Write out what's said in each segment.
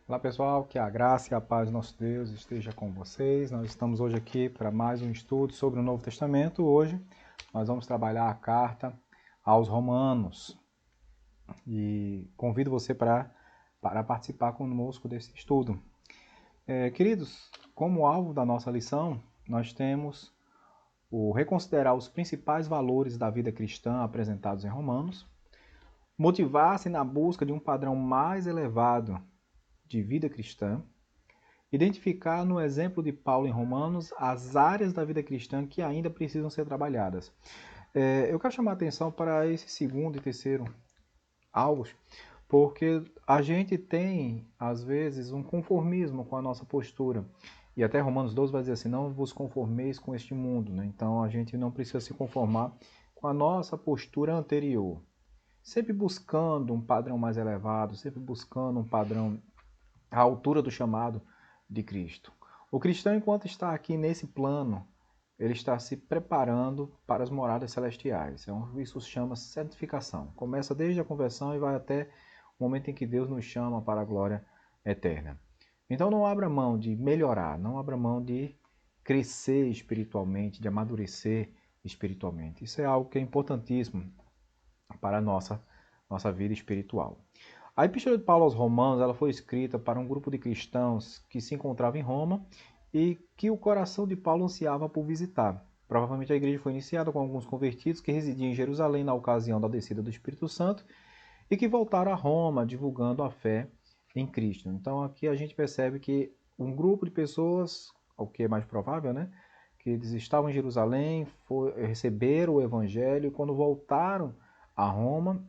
Olá pessoal, que a graça e a paz do nosso Deus esteja com vocês. Nós estamos hoje aqui para mais um estudo sobre o Novo Testamento. Hoje nós vamos trabalhar a carta aos Romanos e convido você para participar conosco desse estudo. Queridos, como alvo da nossa lição, nós temos o reconsiderar os principais valores da vida cristã apresentados em Romanos, motivar-se na busca de um padrão mais elevado de vida cristã, identificar no exemplo de Paulo em Romanos as áreas da vida cristã que ainda precisam ser trabalhadas. Eu quero chamar a atenção para esse segundo e terceiro alvos, porque a gente tem, às vezes, um conformismo com a nossa postura. E até Romanos 12 vai dizer assim, não vos conformeis com este mundo. Né? Então a gente não precisa se conformar com a nossa postura anterior. Sempre buscando um padrão mais elevado, sempre buscando um padrão à altura do chamado de Cristo. O cristão, enquanto está aqui nesse plano, ele está se preparando para as moradas celestiais. Isso se chama santificação. Começa desde a conversão e vai até o momento em que Deus nos chama para a glória eterna. Então não abra mão de melhorar, não abra mão de crescer espiritualmente, de amadurecer espiritualmente. Isso é algo que é importantíssimo para a nossa vida espiritual. A Epístola de Paulo aos Romanos ela foi escrita para um grupo de cristãos que se encontrava em Roma e que o coração de Paulo ansiava por visitar. Provavelmente a igreja foi iniciada com alguns convertidos que residiam em Jerusalém na ocasião da descida do Espírito Santo e que voltaram a Roma divulgando a fé em Cristo. Então aqui a gente percebe que um grupo de pessoas, o que é mais provável, né, que eles estavam em Jerusalém, receberam o evangelho e quando voltaram a Roma,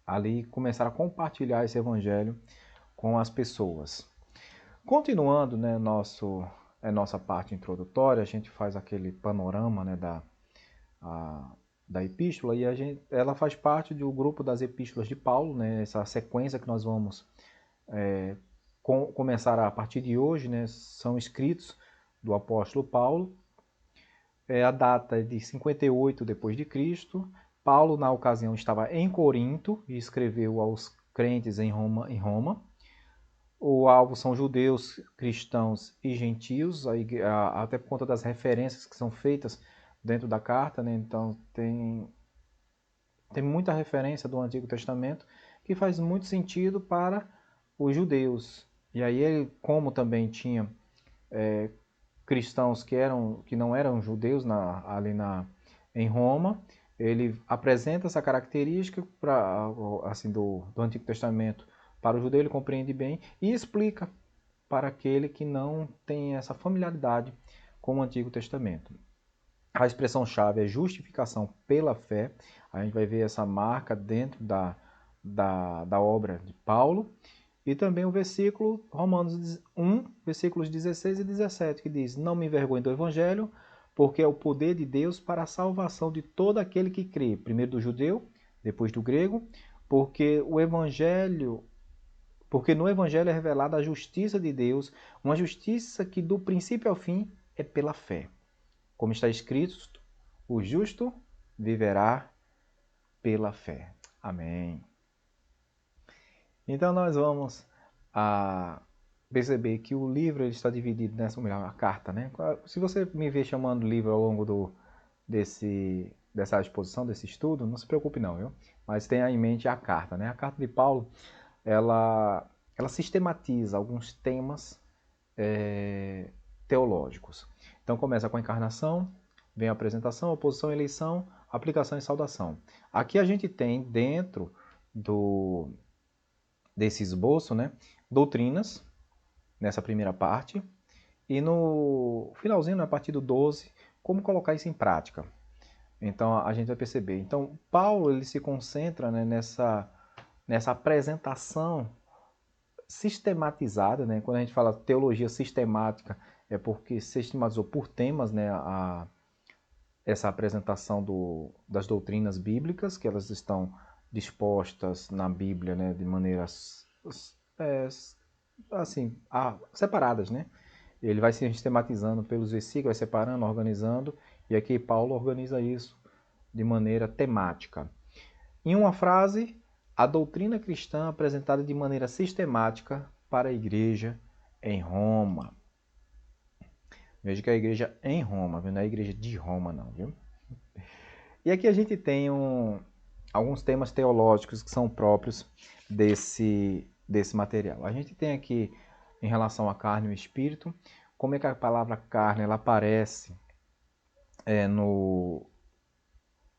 ali começaram a compartilhar esse evangelho com as pessoas. Continuando, né, nossa parte introdutória, a gente faz aquele panorama, né, da epístola e ela faz parte do grupo das epístolas de Paulo, né, essa sequência que nós vamos começar a partir de hoje, né, são escritos do apóstolo Paulo. A data é de 58 depois de Cristo. Paulo, na ocasião, estava em Corinto e escreveu aos crentes em Roma. O alvo são judeus, cristãos e gentios, até por conta das referências que são feitas dentro da carta, né? Então tem muita referência do Antigo Testamento que faz muito sentido para os judeus. E aí ele, como também tinha cristãos que não eram judeus em Roma, ele apresenta essa característica assim, do Antigo Testamento para o judeu, ele compreende bem e explica para aquele que não tem essa familiaridade com o Antigo Testamento. A expressão-chave é justificação pela fé. A gente vai ver essa marca dentro da obra de Paulo. E também o versículo, Romanos 1, versículos 16 e 17, que diz, não me envergonhe do Evangelho, porque é o poder de Deus para a salvação de todo aquele que crê, primeiro do judeu, depois do grego, porque no Evangelho é revelada a justiça de Deus, uma justiça que do princípio ao fim é pela fé. Como está escrito, o justo viverá pela fé. Amém. Então nós vamos perceber que o livro ele está dividido nessa, melhor, a carta, né? Se você me ver chamando livro ao longo dessa exposição, desse estudo, não se preocupe não, viu? Mas tenha em mente a carta, né? A carta de Paulo, ela sistematiza alguns temas teológicos. Então começa com a encarnação, vem a apresentação, oposição, eleição, aplicação e saudação. Aqui a gente tem dentro desse esboço, né, doutrinas, nessa primeira parte, e no finalzinho, a partir do 12, como colocar isso em prática. Então a gente vai perceber. Então Paulo ele se concentra, né, nessa apresentação sistematizada, né? Quando a gente fala teologia sistemática, é porque sistematizou por temas, né, essa apresentação das doutrinas bíblicas, que elas estão dispostas na Bíblia, né, de maneiras assim, separadas, né? Ele vai se sistematizando pelos versículos, vai separando, organizando, e aqui Paulo organiza isso de maneira temática. Em uma frase, a doutrina cristã apresentada de maneira sistemática para a igreja em Roma. Veja que é a igreja em Roma, viu? Não é a igreja de Roma, não, viu? E aqui a gente tem alguns temas teológicos que são próprios desse material. A gente tem aqui, em relação à carne e o espírito, como é que a palavra carne ela aparece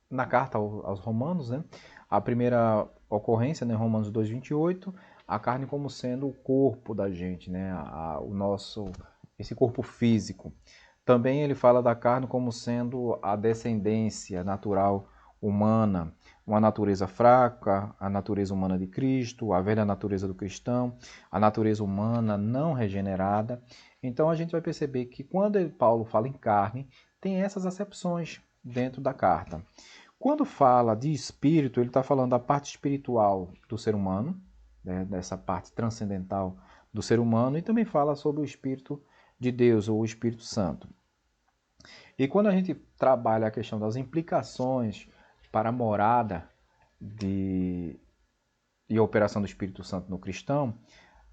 na carta aos Romanos, né? A primeira ocorrência, né, Romanos 2:28, a carne como sendo o corpo da gente, né? Esse corpo físico. Também ele fala da carne como sendo a descendência natural humana, uma natureza fraca, a natureza humana de Cristo, a velha natureza do cristão, a natureza humana não regenerada. Então a gente vai perceber que quando Paulo fala em carne, tem essas acepções dentro da carta. Quando fala de espírito, ele está falando da parte espiritual do ser humano, né, dessa parte transcendental do ser humano, e também fala sobre o Espírito de Deus, ou o Espírito Santo. E quando a gente trabalha a questão das implicações para a morada e a operação do Espírito Santo no cristão,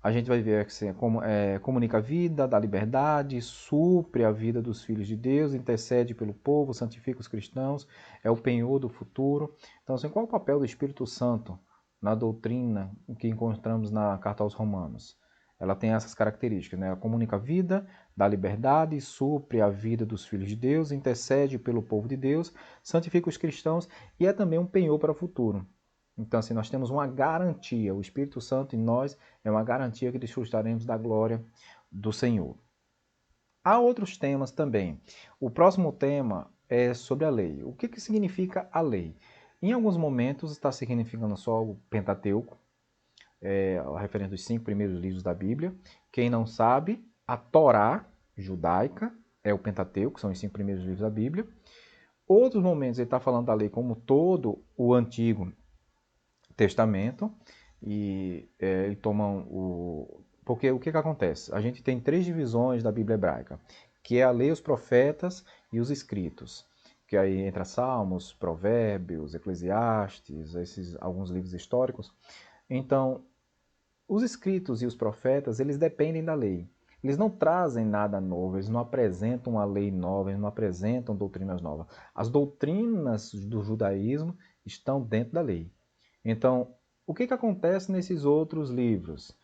a gente vai ver que comunica a vida, dá liberdade, supre a vida dos filhos de Deus, intercede pelo povo, santifica os cristãos, é o penhor do futuro. Então, assim, qual é o papel do Espírito Santo na doutrina que encontramos na Carta aos Romanos? Ela tem essas características, né? Ela comunica a vida, dá liberdade, supre a vida dos filhos de Deus, intercede pelo povo de Deus, santifica os cristãos e é também um penhor para o futuro. Então, assim, nós temos uma garantia, o Espírito Santo em nós é uma garantia que desfrutaremos da glória do Senhor. Há outros temas também. O próximo tema é sobre a lei. O que significa a lei? Em alguns momentos está significando só o Pentateuco, a referência dos 5 primeiros livros da Bíblia. Quem não sabe, a Torá judaica é o Pentateuco, são os 5 primeiros livros da Bíblia. Outros momentos ele está falando da lei como todo o Antigo Testamento, e ele toma porque o que acontece? A gente tem 3 divisões da Bíblia hebraica, que é a lei, os profetas e os escritos, que aí entra Salmos, Provérbios, Eclesiastes, alguns livros históricos. Então, os escritos e os profetas, eles dependem da lei. Eles não trazem nada novo, eles não apresentam uma lei nova, eles não apresentam doutrinas novas. As doutrinas do judaísmo estão dentro da lei. Então, o que acontece nesses outros livros?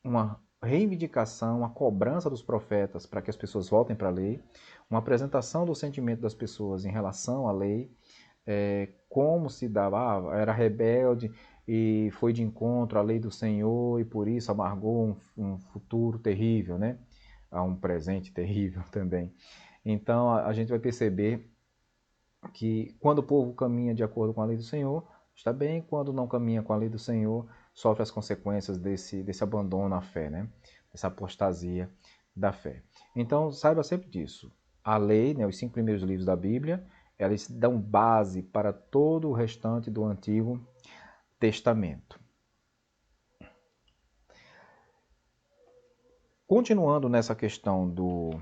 Uma reivindicação, uma cobrança dos profetas para que as pessoas voltem para a lei, uma apresentação do sentimento das pessoas em relação à lei, como se dava, era rebelde e foi de encontro à lei do Senhor e por isso amargou um futuro terrível, né? A um presente terrível também. Então, a gente vai perceber que quando o povo caminha de acordo com a lei do Senhor, está bem, quando não caminha com a lei do Senhor, sofre as consequências desse abandono à fé, né? Dessa apostasia da fé. Então, saiba sempre disso. A lei, né, os 5 primeiros livros da Bíblia, elas dão base para todo o restante do Antigo Testamento. Continuando nessa questão dos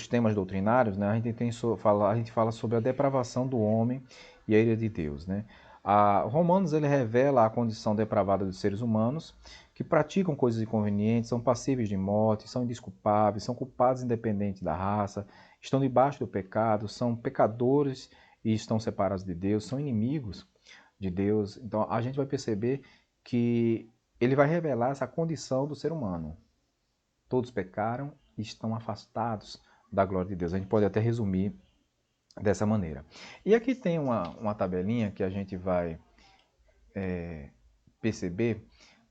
temas doutrinários, né, a gente fala sobre a depravação do homem e a ira de Deus, né? Romanos ele revela a condição depravada dos seres humanos que praticam coisas inconvenientes, são passíveis de morte, são indesculpáveis, são culpados independente da raça, estão debaixo do pecado, são pecadores e estão separados de Deus, são inimigos de Deus. Então a gente vai perceber que ele vai revelar essa condição do ser humano. Todos pecaram e estão afastados da glória de Deus. A gente pode até resumir dessa maneira. E aqui tem uma tabelinha que a gente vai perceber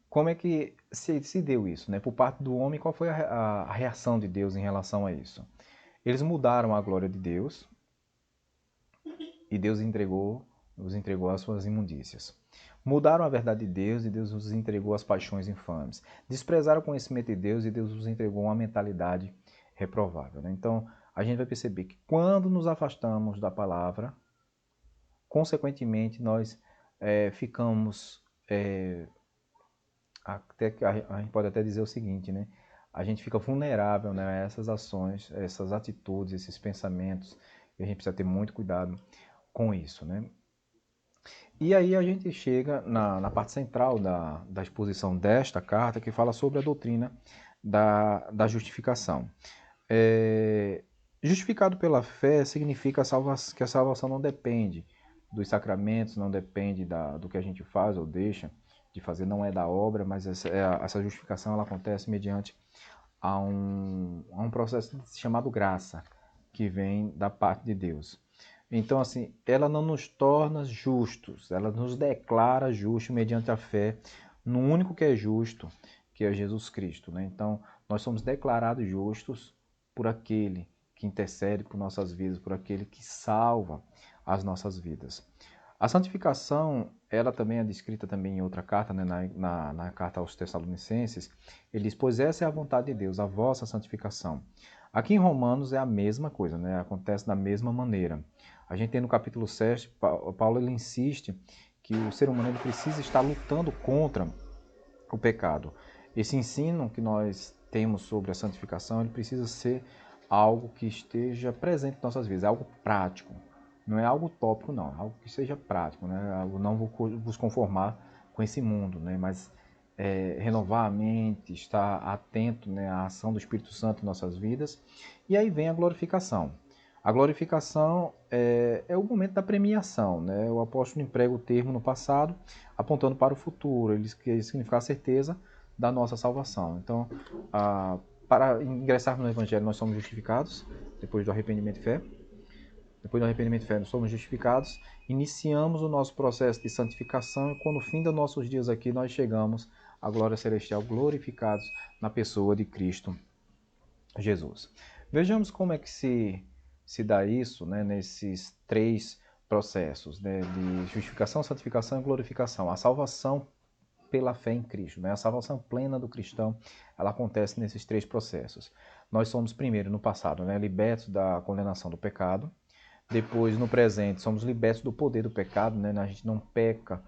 como é que se deu isso, né? Por parte do homem, qual foi a reação de Deus em relação a isso? Eles mudaram a glória de Deus e Deus os entregou às suas imundícias. Mudaram a verdade de Deus e Deus os entregou às paixões infames. Desprezaram o conhecimento de Deus e Deus os entregou a uma mentalidade reprovável, né? Então, a gente vai perceber que quando nos afastamos da palavra, consequentemente, nós ficamos... a gente pode até dizer o seguinte, né? A gente fica vulnerável, né, a essas ações, essas atitudes, esses pensamentos, e a gente precisa ter muito cuidado com isso, né? E aí a gente chega na parte central da exposição desta carta, que fala sobre a doutrina da justificação. É, justificado pela fé significa que a salvação não depende dos sacramentos, não depende do que a gente faz ou deixa de fazer, não é da obra, mas essa justificação ela acontece mediante a um processo chamado graça, que vem da parte de Deus. Então, assim, ela não nos torna justos, ela nos declara justos mediante a fé no único que é justo, que é Jesus Cristo, né? Então, nós somos declarados justos por aquele que intercede por nossas vidas, por aquele que salva as nossas vidas. A santificação, ela também é descrita também em outra carta, né? Na carta aos Tessalonicenses, ele diz, pois essa é a vontade de Deus, a vossa santificação. Aqui em Romanos é a mesma coisa, né? Acontece da mesma maneira. A gente tem no capítulo 7, Paulo ele insiste que o ser humano ele precisa estar lutando contra o pecado. Esse ensino que nós temos sobre a santificação, ele precisa ser algo que esteja presente em nossas vidas, algo prático. Não é algo utópico, não, é algo que seja prático, né? Algo não vos conformar com esse mundo, né? Mas renovar a mente, estar atento, né, à ação do Espírito Santo em nossas vidas. E aí vem a glorificação. A glorificação é o momento da premiação, né? O apóstolo emprega o termo no passado, apontando para o futuro. Ele significa a certeza da nossa salvação. Então, para ingressarmos no Evangelho, nós somos justificados, depois do arrependimento e fé. Depois do arrependimento e fé, nós somos justificados. Iniciamos o nosso processo de santificação e quando no fim dos nossos dias aqui, nós chegamos à glória celestial, glorificados na pessoa de Cristo Jesus. Vejamos como é que se dá isso, né, nesses três processos, né, de justificação, santificação e glorificação. A salvação pela fé em Cristo, né? A salvação plena do cristão, ela acontece nesses três processos. Nós somos primeiro no passado, né, libertos da condenação do pecado. Depois, no presente, somos libertos do poder do pecado, né? A gente não peca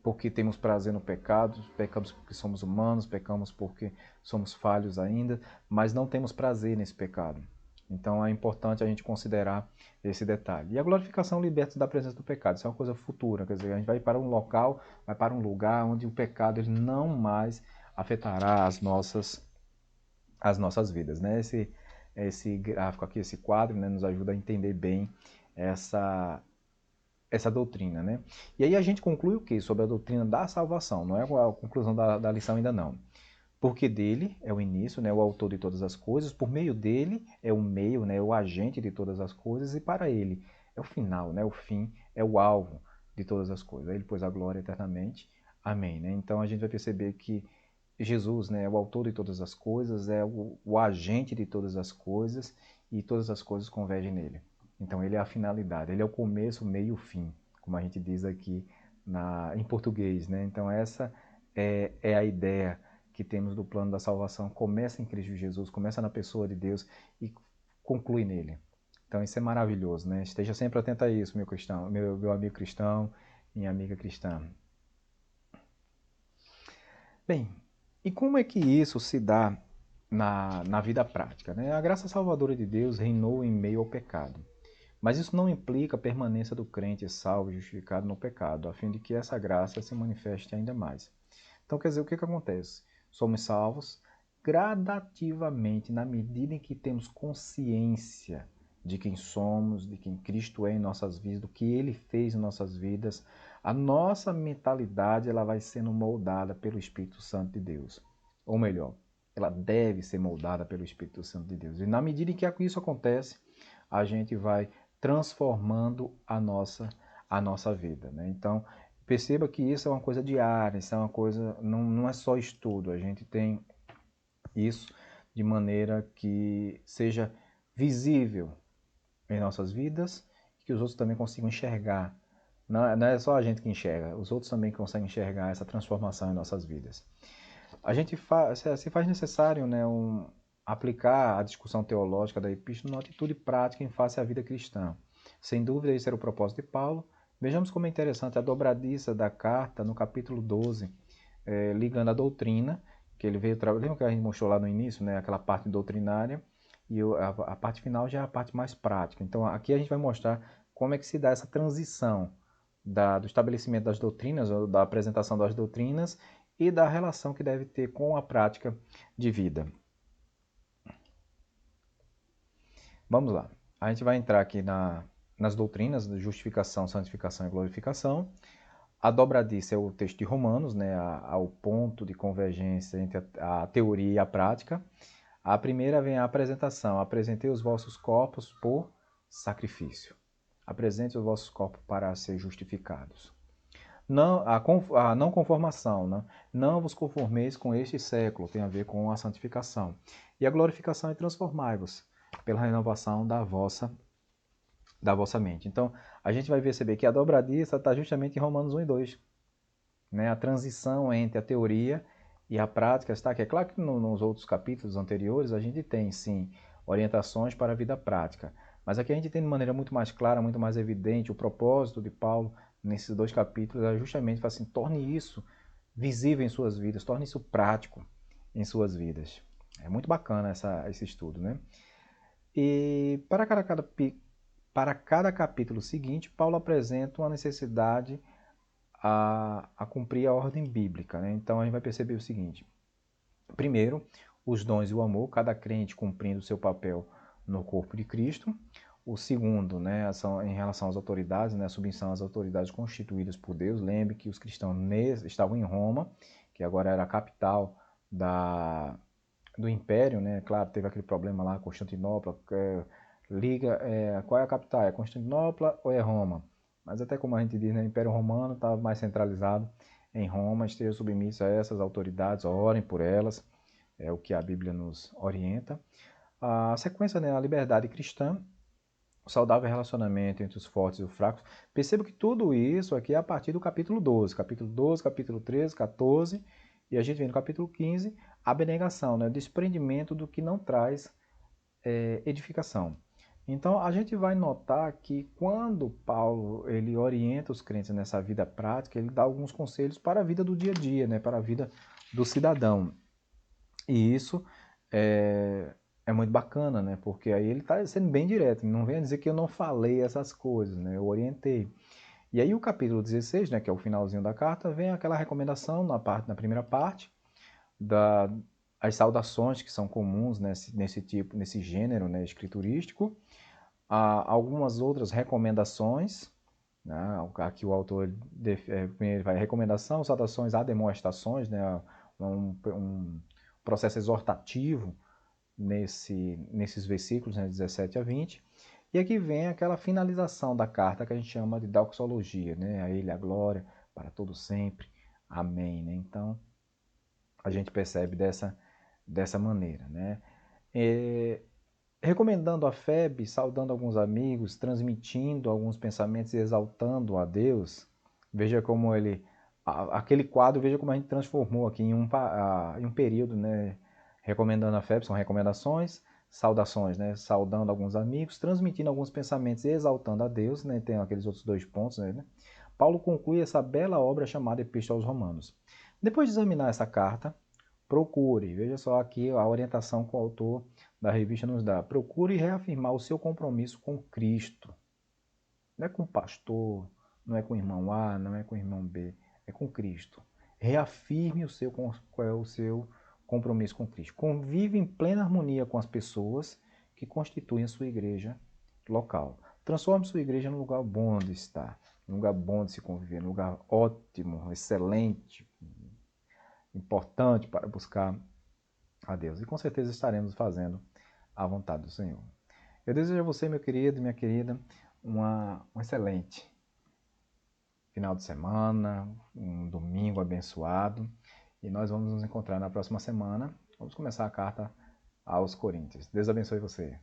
porque temos prazer no pecado, pecamos porque somos humanos, pecamos porque somos falhos ainda, mas não temos prazer nesse pecado. Então é importante a gente considerar esse detalhe. E a glorificação liberta da presença do pecado, isso é uma coisa futura, quer dizer, a gente vai para um local, vai para um lugar onde o pecado ele não mais afetará as nossas vidas, né? Esse gráfico aqui, esse quadro, né, nos ajuda a entender bem essa doutrina, né? E aí a gente conclui o que? Sobre a doutrina da salvação, não é a conclusão da lição ainda não. Porque dele é o início, né, o autor de todas as coisas, por meio dele é o meio, né, o agente de todas as coisas, e para ele é o final, né, o fim, é o alvo de todas as coisas. Ele pôs a glória eternamente. Amém. Né? Então a gente vai perceber que Jesus, né, é o autor de todas as coisas, é o agente de todas as coisas, e todas as coisas convergem nele. Então ele é a finalidade, ele é o começo, o meio e o fim, como a gente diz aqui em português. Né? Então essa é a ideia que temos do plano da salvação. Começa em Cristo Jesus, começa na pessoa de Deus e conclui nele. Então isso é maravilhoso. Né? Esteja sempre atento a isso, meu cristão, meu amigo cristão, minha amiga cristã. Bem, e como é que isso se dá na vida prática? Né? A graça salvadora de Deus reinou em meio ao pecado. Mas isso não implica a permanência do crente salvo e justificado no pecado, a fim de que essa graça se manifeste ainda mais. Então, quer dizer, o que acontece? Somos salvos gradativamente, na medida em que temos consciência de quem somos, de quem Cristo é em nossas vidas, do que Ele fez em nossas vidas. A nossa mentalidade ela vai sendo moldada pelo Espírito Santo de Deus. Ou melhor, ela deve ser moldada pelo Espírito Santo de Deus. E na medida em que isso acontece, a gente vai transformando a nossa vida. Né? Então, perceba que isso é uma coisa diária, isso é uma coisa, não é só estudo, a gente tem isso de maneira que seja visível em nossas vidas e que os outros também consigam enxergar. Não é só a gente que enxerga, os outros também conseguem enxergar essa transformação em nossas vidas. A gente se faz necessário, né, aplicar a discussão teológica da epístola numa atitude prática em face à vida cristã. Sem dúvida, esse era o propósito de Paulo. Vejamos como é interessante a dobradiça da carta no capítulo 12, ligando a doutrina, que ele veio trabalhar. Lembra que a gente mostrou lá no início, né, aquela parte doutrinária, e a parte final já é a parte mais prática. Então, aqui a gente vai mostrar como é que se dá essa transição do estabelecimento das doutrinas, ou da apresentação das doutrinas e da relação que deve ter com a prática de vida. Vamos lá. A gente vai entrar aqui nas doutrinas de justificação, santificação e glorificação. A dobradiça é o texto de Romanos, né, ao ponto de convergência entre a teoria e a prática. A primeira vem a apresentação. Apresentei os vossos corpos por sacrifício. Apresente os vossos corpos para ser justificados. Não, a não conformação, né? Não vos conformeis com este século, tem a ver com a santificação. E a glorificação é transformai-vos pela renovação da vossa mente. Então, a gente vai perceber que a dobradiça está justamente em Romanos 1 e 2. Né? A transição entre a teoria e a prática está aqui. É claro que nos outros capítulos anteriores a gente tem, sim, orientações para a vida prática. Mas aqui a gente tem de maneira muito mais clara, muito mais evidente, o propósito de Paulo nesses 2 capítulos é justamente assim, torne isso visível em suas vidas, torne isso prático em suas vidas. É muito bacana esse estudo, né? E para cada capítulo seguinte, Paulo apresenta uma necessidade a cumprir a ordem bíblica, né? Então a gente vai perceber o seguinte: primeiro, os dons e o amor, cada crente cumprindo o seu papel no corpo de Cristo. O segundo, né, em relação às autoridades, né, a submissão às autoridades constituídas por Deus. Lembre que os cristãos estavam em Roma, que agora era a capital do Império, né? Claro, teve aquele problema lá, Constantinopla, qual é a capital? É Constantinopla ou é Roma? Mas até como a gente diz, né, o Império Romano estava mais centralizado em Roma, esteja submisso a essas autoridades, orem por elas, é o que a Bíblia nos orienta. A sequência, né, a liberdade cristã, o saudável relacionamento entre os fortes e os fracos. Perceba que tudo isso aqui é a partir do capítulo 12. Capítulo 12, capítulo 13, 14, e a gente vem no capítulo 15, a abnegação, né, o desprendimento do que não traz edificação. Então, a gente vai notar que quando Paulo ele orienta os crentes nessa vida prática, ele dá alguns conselhos para a vida do dia a dia, né, para a vida do cidadão. E isso é muito bacana, né? Porque aí ele está sendo bem direto, não venha dizer que eu não falei essas coisas, né? Eu orientei. E aí o capítulo 16, né, que é o finalzinho da carta, vem aquela recomendação na primeira parte, as saudações que são comuns nesse gênero, né, escriturístico. Há algumas outras recomendações, né? Aqui o autor vai recomendação, saudações, demonstrações, né? Um processo exortativo nesses versículos, né, 17 a 20. E aqui vem aquela finalização da carta que a gente chama de doxologia, né? A ele a glória para todo sempre. Amém, né? Então, a gente percebe dessa maneira, né? Recomendando a FEB, saudando alguns amigos, transmitindo alguns pensamentos e exaltando a Deus. Veja como aquele quadro, veja como a gente transformou aqui em um período, né? Recomendando a FEB, são recomendações, saudações, né? Saudando alguns amigos, transmitindo alguns pensamentos e exaltando a Deus, né? Tem aqueles outros 2 pontos, né? Paulo conclui essa bela obra chamada Epístola aos Romanos. Depois de examinar essa carta, procure, veja só aqui a orientação que o autor da revista nos dá. Procure reafirmar o seu compromisso com Cristo. Não é com o pastor, não é com o irmão A, não é com o irmão B, é com Cristo. Reafirme qual é o seu compromisso com Cristo. Convive em plena harmonia com as pessoas que constituem a sua igreja local. Transforme sua igreja num lugar bom de estar, num lugar bom de se conviver, num lugar ótimo, excelente, importante para buscar a Deus. E com certeza estaremos fazendo a vontade do Senhor. Eu desejo a você, meu querido e minha querida, um excelente final de semana, um domingo abençoado. E nós vamos nos encontrar na próxima semana. Vamos começar a carta aos Coríntios. Deus abençoe você.